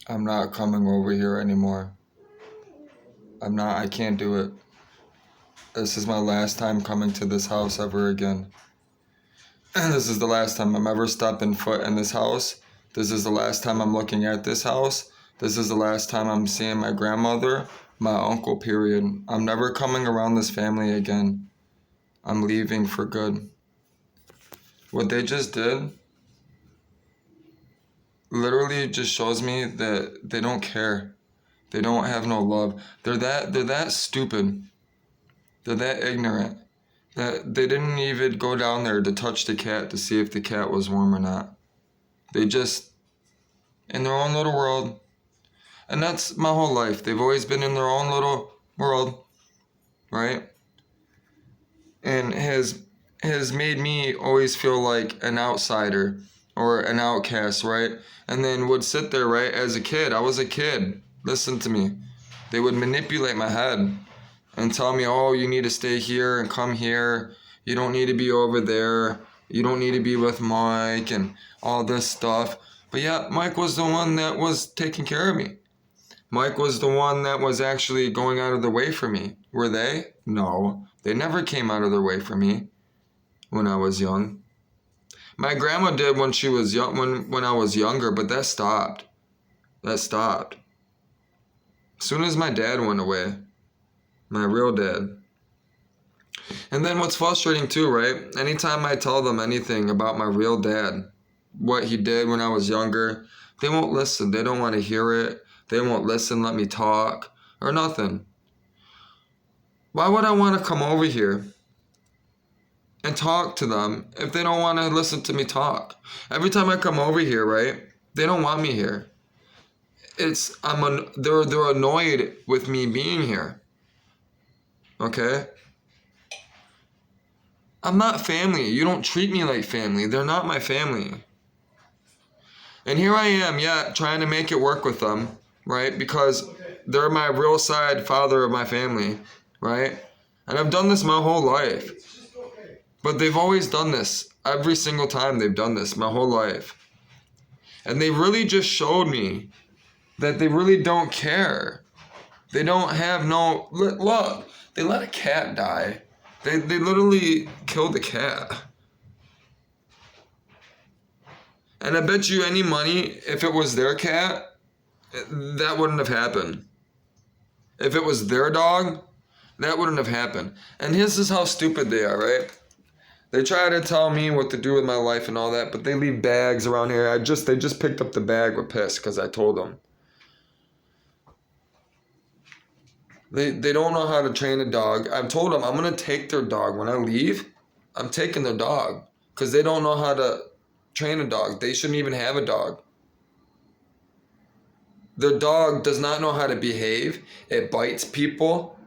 I'm not coming over here anymore. I can't do it. This is my last time coming to this house ever again. This is the last time I'm ever stepping foot in this house. This is the last time I'm looking at this house. This is the last time I'm seeing my grandmother, my uncle, period. I'm never coming around this family again. I'm leaving for good. What they just did literally just shows me that they don't care. They don't have no love. They're that stupid. They're that ignorant that they didn't even go down there to touch the cat to see if the cat was warm or not. They just in their own little world. And that's my whole life. They've always been in their own little world, right? And has made me always feel like an outsider or an outcast, right? And then would sit there, right? As a kid, I was a kid. Listen to me. They would manipulate my head and tell me, oh, you need to stay here and come here. You don't need to be over there. You don't need to be with Mike and all this stuff. But yeah, Mike was the one that was taking care of me. Mike was the one that was actually going out of their way for me. Were they? No. They never came out of their way for me when I was young. My grandma did when she was young, when I was younger, but that stopped. That stopped. As soon as my dad went away, my real dad. And then what's frustrating too, right? Anytime I tell them anything about my real dad, what he did when I was younger, they won't listen. They don't want to hear it. They won't listen, let me talk, or nothing. Why would I want to come over here and talk to them if they don't want to listen to me talk? Every time I come over here, right, they don't want me here. They're annoyed with me being here. Okay? I'm not family. You don't treat me like family. They're not my family. And here I am, yeah, trying to make it work with them, right? Because they're my real side father of my family, right? And I've done this my whole life. But they've always done this. Every single time they've done this, my whole life. And they really just showed me that they really don't care. They don't have no... Look, they let a cat die. They literally killed the cat. And I bet you any money, if it was their cat, that wouldn't have happened. If it was their dog, that wouldn't have happened. And this is how stupid they are, right? They try to tell me what to do with my life and all that, but they leave bags around here. They just picked up the bag with piss because I told them. They don't know how to train a dog. I've told them I'm going to take their dog. When I leave, I'm taking their dog because they don't know how to train a dog. They shouldn't even have a dog. Their dog does not know how to behave. It bites people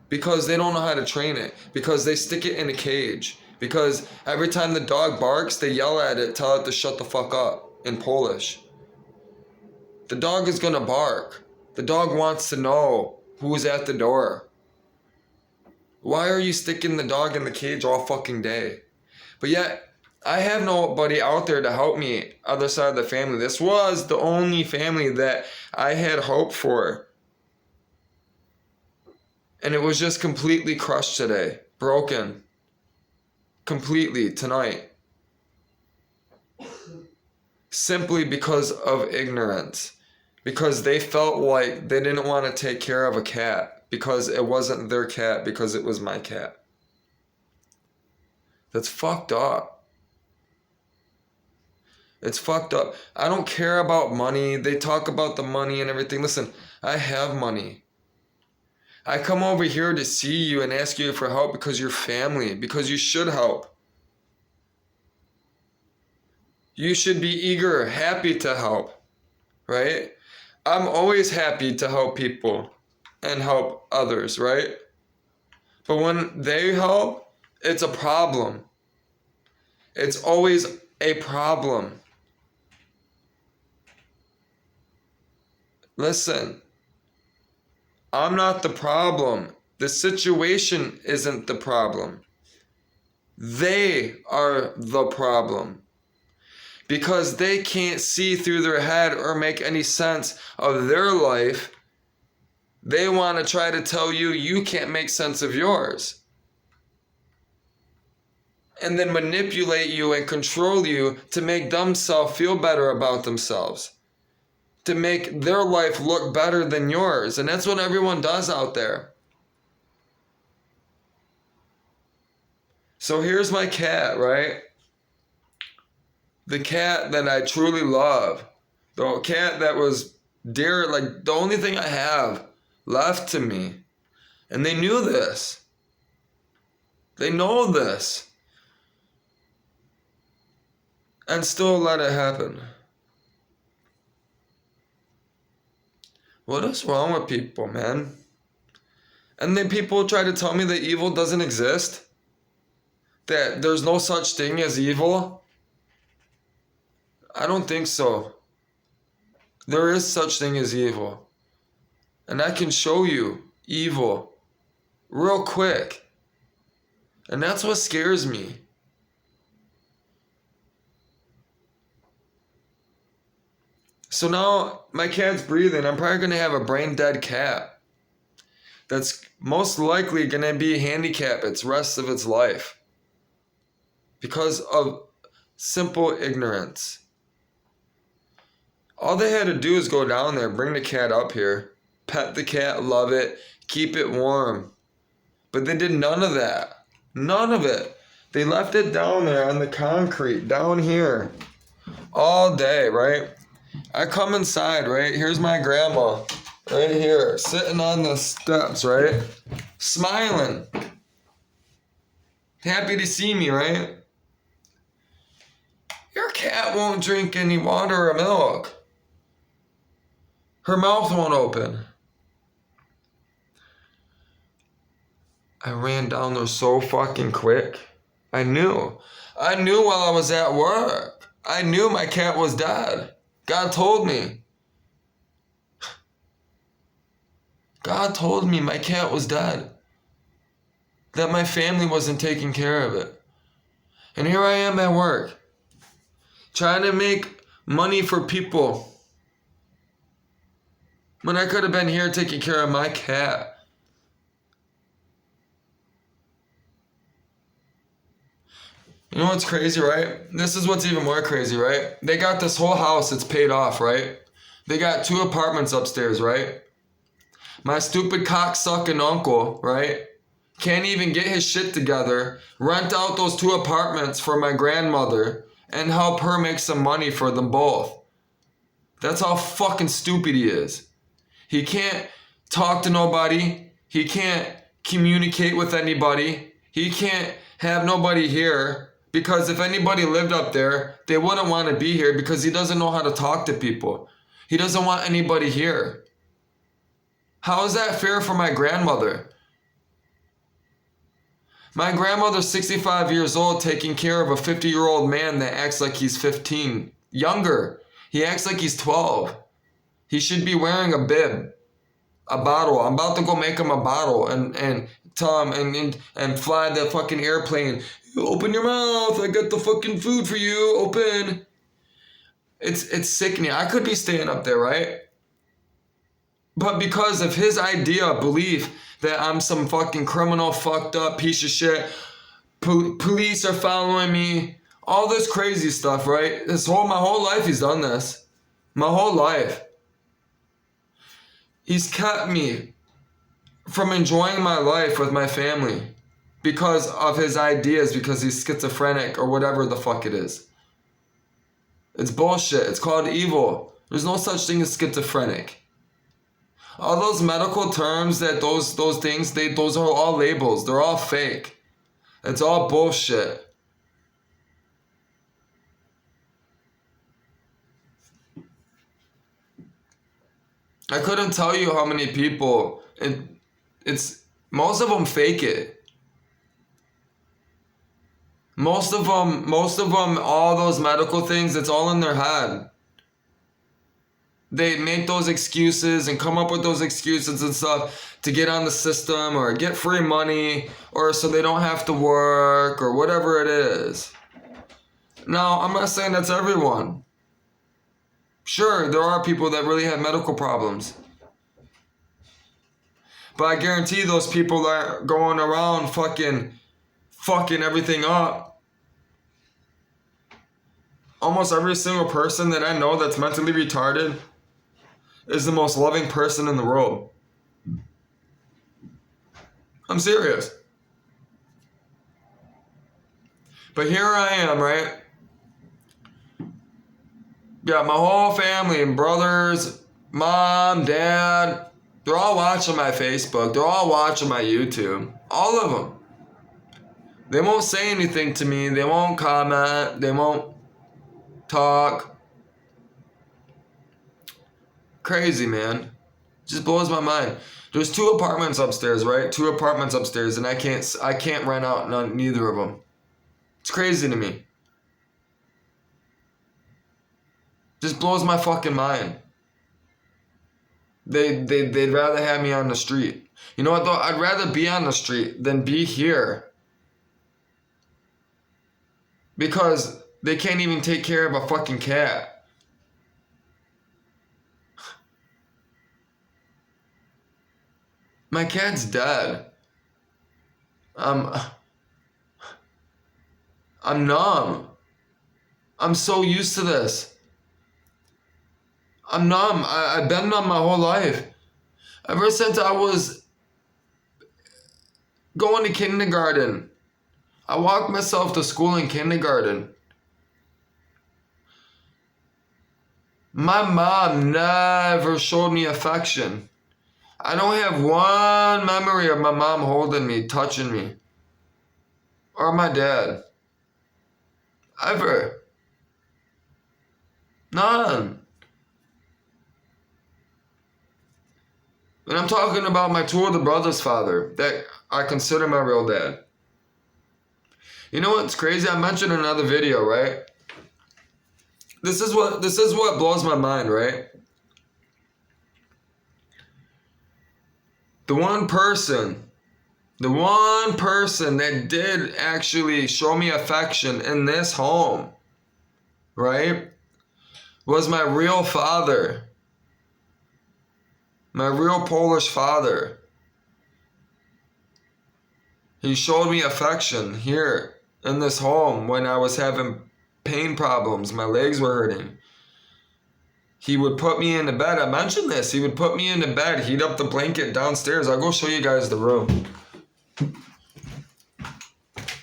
because they don't know how to train it. Because they stick it in a cage. Because every time the dog barks, they yell at it, tell it to shut the fuck up in Polish. The dog is going to bark. The dog wants to know who's at the door. Why are you sticking the dog in the cage all fucking day? But yet, I have nobody out there to help me, other side of the family. This was the only family that I had hope for. And it was just completely crushed today. Broken. Completely tonight. Simply because of ignorance. Because they felt like they didn't want to take care of a cat. Because it wasn't their cat. Because it was my cat. That's fucked up. It's fucked up. I don't care about money. They talk about the money and everything. Listen, I have money. I come over here to see you and ask you for help because you're family. Because you should help. You should be eager, happy to help. Right? I'm always happy to help people and help others, right? But when they help, it's a problem. It's always a problem. Listen, I'm not the problem. The situation isn't the problem. They are the problem. because they can't see through their head or make any sense of their life. They want to try to tell you you can't make sense of yours. And then manipulate you and control you to make themselves feel better about themselves. To make their life look better than yours. And that's what everyone does out there. So here's my cat, right? The cat that I truly love. The cat that was dear, like the only thing I have left to me. And they knew this. They know this. And still let it happen. What is wrong with people, man? And then people try to tell me that evil doesn't exist. That there's no such thing as evil. I don't think so. There is such thing as evil. And I can show you evil real quick. And that's what scares me. So now my cat's breathing. I'm probably going to have a brain dead cat that's most likely going to be handicapped its rest of its life because of simple ignorance. All they had to do is go down there, bring the cat up here, pet the cat, love it, keep it warm. But they did none of that. None of it. They left it down there on the concrete, down here, all day, right? I come inside, right? Here's my grandma, right here, sitting on the steps, right? Smiling. Happy to see me, right? Your cat won't drink any water or milk. Her mouth won't open. I ran down there so fucking quick. I knew while I was at work. I knew my cat was dead. God told me. God told me my cat was dead. That my family wasn't taking care of it. And here I am at work. Trying to make money for people. When I could have been here taking care of my cat. You know what's crazy, right? This is what's even more crazy, right? They got this whole house, it's paid off, right? They got 2 apartments upstairs, right? My stupid cocksucking uncle, right? Can't even get his shit together, rent out those 2 apartments for my grandmother, and help her make some money for them both. That's how fucking stupid he is. He can't talk to nobody. He can't communicate with anybody. He can't have nobody here. Because if anybody lived up there, they wouldn't want to be here because he doesn't know how to talk to people. He doesn't want anybody here. How is that fair for my grandmother? My grandmother's 65 years old taking care of a 50-year-old man that acts like he's 15. Younger. He acts like he's 12. He should be wearing a bib. A bottle. I'm about to go make him a bottle and tell him and fly the fucking airplane. Open your mouth. I got the fucking food for you. Open. It's sickening. I could be staying up there, right? But because of his idea, belief that I'm some fucking criminal, fucked up piece of shit, police are following me, all this crazy stuff, right? My whole life he's done this. My whole life. He's kept me from enjoying my life with my family because of his ideas, because he's schizophrenic or whatever the fuck it is. It's bullshit. It's called evil. There's no such thing as schizophrenic. All those medical terms, that those things, those are all labels. They're all fake. It's all bullshit. I couldn't tell you how many people, it's most of them fake it. Most of them, all those medical things, it's all in their head. They make those excuses and come up with those excuses and stuff to get on the system or get free money or so they don't have to work or whatever it is. Now, I'm not saying that's everyone. Sure, there are people that really have medical problems. But I guarantee those people aren't going around fucking everything up. Almost every single person that I know that's mentally retarded is the most loving person in the world. I'm serious. But here I am, right? Got my whole family and brothers, mom, dad. They're all watching my Facebook. They're all watching my YouTube. All of them. They won't say anything to me. They won't comment. They won't talk. Crazy, man. Just blows my mind. There's 2 apartments upstairs, right? 2 apartments upstairs, and I can't rent out neither of them. It's crazy to me. Just blows my fucking mind. They'd rather have me on the street. You know what though? I'd rather be on the street than be here. Because they can't even take care of a fucking cat. My cat's dead. I'm numb. I'm so used to this. I'm numb. I've been numb my whole life. Ever since I was going to kindergarten. I walked myself to school in kindergarten. My mom never showed me affection. I don't have one memory of my mom holding me, touching me. Or my dad. Ever. None. And I'm talking about my 2 older brothers' father, that I consider my real dad. You know what's crazy? I mentioned in another video, right? This is what blows my mind, right? The one person that did actually show me affection in this home, right, was my real father. My real Polish father. He showed me affection here in this home when I was having pain problems. My legs were hurting. He would put me in the bed. I mentioned this. He would put me in the bed, heat up the blanket downstairs. I'll go show you guys the room.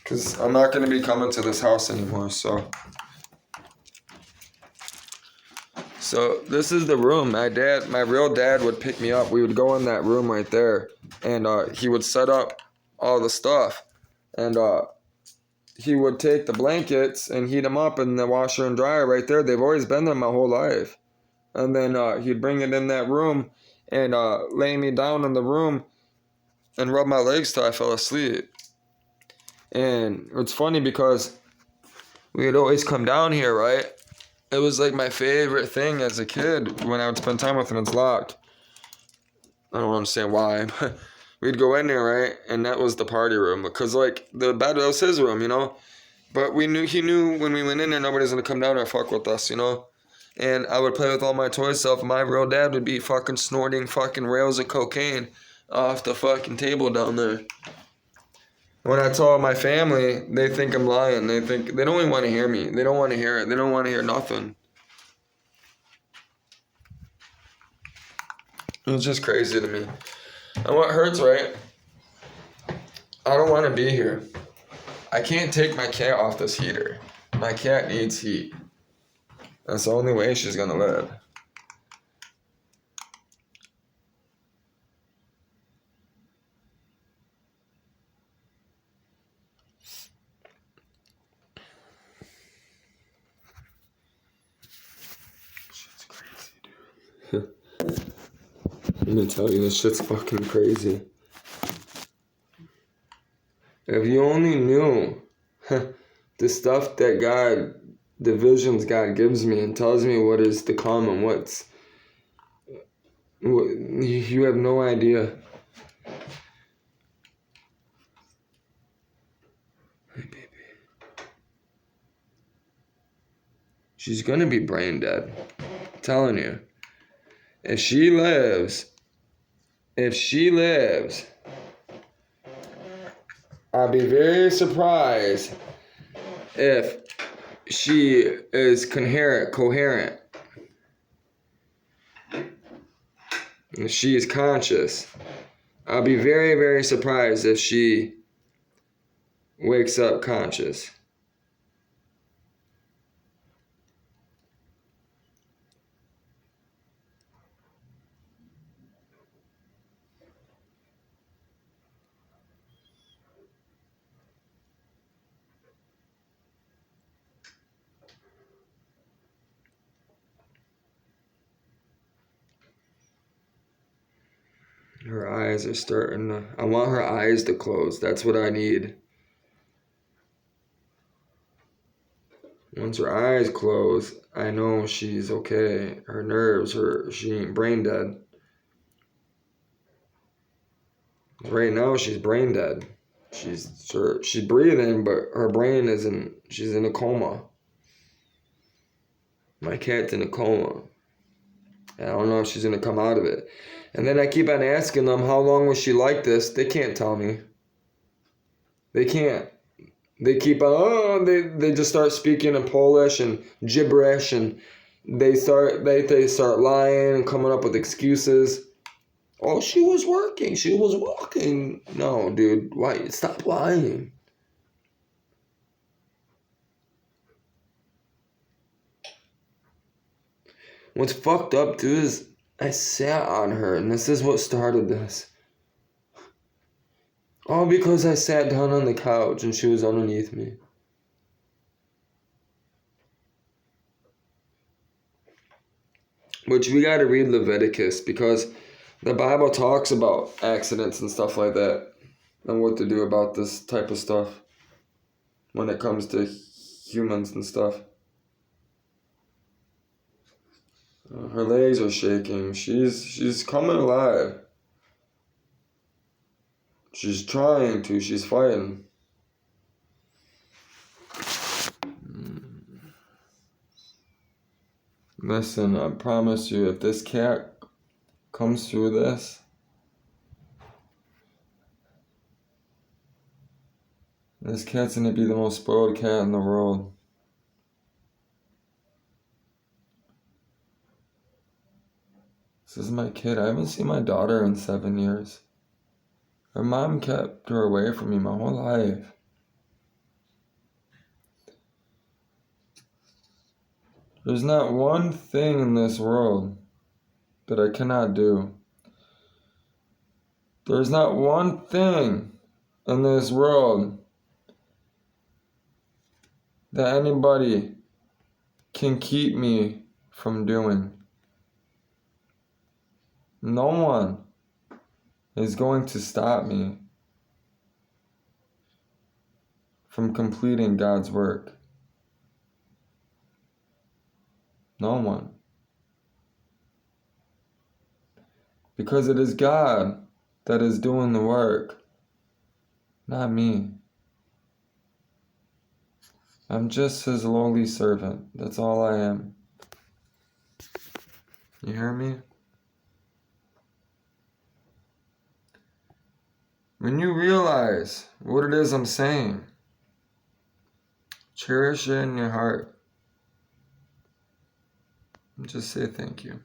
Because I'm not going to be coming to this house anymore, so. So this is the room. My real dad would pick me up. We would go in that room right there. And he would set up all the stuff. And he would take the blankets and heat them up in the washer and dryer right there. They've always been there my whole life. And then he'd bring it in that room and lay me down in the room and rub my legs till I fell asleep. And it's funny because we would always come down here, right? It was like my favorite thing as a kid when I would spend time with him. It's locked. I don't understand why. We'd go in there, right? And that was the party room. Because, like, the bed was his room, you know? But he knew when we went in there, nobody's going to come down there and fuck with us, you know? And I would play with all my toy stuff. My real dad would be fucking snorting fucking rails of cocaine off the fucking table down there. When I tell my family, they think I'm lying. They don't even want to hear me. They don't want to hear it. They don't want to hear nothing. It's just crazy to me. And what hurts, right? I don't want to be here. I can't take my cat off this heater. My cat needs heat. That's the only way she's gonna live. Shit's crazy, dude. I'm gonna tell you, this shit's fucking crazy. If you only knew the stuff that the visions God gives me and tells me what is to come and you have no idea. Hey, baby. She's gonna be brain dead. I'm telling you. If she lives, I'll be very surprised if she is coherent. If she is conscious. I'll be very, very surprised if she wakes up conscious. Her eyes are starting to... I want her eyes to close. That's what I need. Once her eyes close, I know she's okay. Her nerves, she ain't brain dead. Right now, she's brain dead. She's breathing, but her brain isn't. She's in a coma. My cat's in a coma. I don't know if she's gonna come out of it. And then I keep on asking them, how long was she like this? They can't tell me. They can't. They keep on, they just start speaking in Polish and gibberish, and they start lying and coming up with excuses. Oh, she was working. She was walking. No, dude. Why? Stop lying. What's fucked up, dude, is I sat on her, and this is what started this. All because I sat down on the couch and she was underneath me. Which we gotta read Leviticus, because the Bible talks about accidents and stuff like that, and what to do about this type of stuff when it comes to humans and stuff. Her legs are shaking. She's coming alive. She's trying to. She's fighting. Listen, I promise you, if this cat comes through this, this cat's gonna be the most spoiled cat in the world. This is my kid. I haven't seen my daughter in 7 years. Her mom kept her away from me my whole life. There's not one thing in this world that I cannot do. There's not one thing in this world that anybody can keep me from doing. No one is going to stop me from completing God's work. No one. Because it is God that is doing the work, not me. I'm just His lowly servant. That's all I am. You hear me? When you realize what it is I'm saying, cherish it in your heart. And just say thank you.